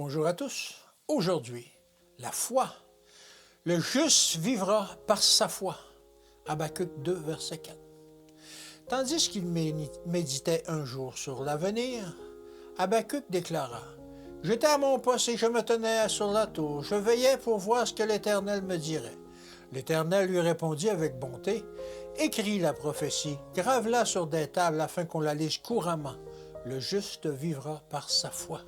Bonjour à tous. Aujourd'hui, la foi. Le juste vivra par sa foi. Habakkuk 2, verset 4. Tandis qu'il méditait un jour sur l'avenir, Habakkuk déclara: « J'étais à mon poste et je me tenais sur la tour. Je veillais pour voir ce que l'Éternel me dirait. » L'Éternel lui répondit avec bonté: « Écris la prophétie, grave-la sur des tables afin qu'on la lise couramment. Le juste vivra par sa foi. »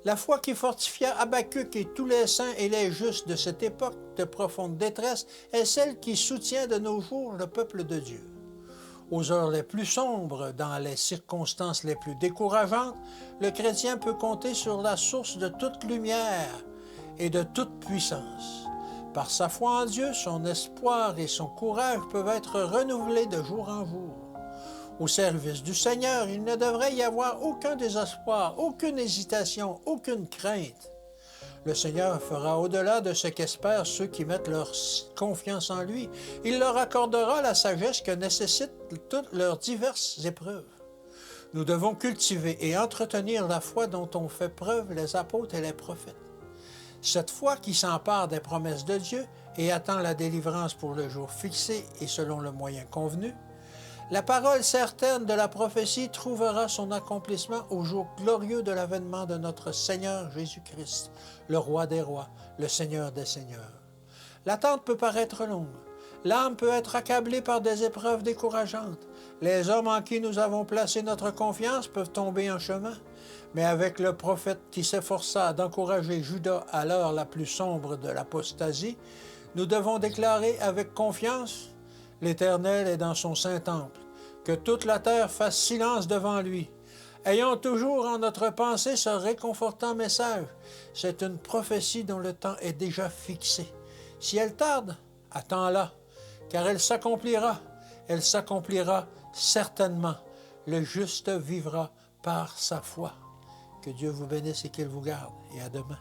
La foi qui fortifia Habakkuk et tous les saints et les justes de cette époque de profonde détresse est celle qui soutient de nos jours le peuple de Dieu. Aux heures les plus sombres, dans les circonstances les plus décourageantes, le chrétien peut compter sur la source de toute lumière et de toute puissance. Par sa foi en Dieu, son espoir et son courage peuvent être renouvelés de jour en jour. Au service du Seigneur, il ne devrait y avoir aucun désespoir, aucune hésitation, aucune crainte. Le Seigneur fera au-delà de ce qu'espèrent ceux qui mettent leur confiance en lui. Il leur accordera la sagesse que nécessitent toutes leurs diverses épreuves. Nous devons cultiver et entretenir la foi dont ont fait preuve les apôtres et les prophètes. Cette foi qui s'empare des promesses de Dieu et attend la délivrance pour le jour fixé et selon le moyen convenu, la parole certaine de la prophétie trouvera son accomplissement au jour glorieux de l'avènement de notre Seigneur Jésus-Christ, le Roi des rois, le Seigneur des seigneurs. L'attente peut paraître longue. L'âme peut être accablée par des épreuves décourageantes. Les hommes en qui nous avons placé notre confiance peuvent tomber en chemin. Mais avec le prophète qui s'efforça d'encourager Judas à l'heure la plus sombre de l'apostasie, nous devons déclarer avec confiance: « L'Éternel est dans son saint temple. Que toute la terre fasse silence devant lui. » Ayons toujours en notre pensée ce réconfortant message. C'est une prophétie dont le temps est déjà fixé. Si elle tarde, attends-la, car elle s'accomplira. Elle s'accomplira certainement. Le juste vivra par sa foi. Que Dieu vous bénisse et qu'il vous garde. Et à demain.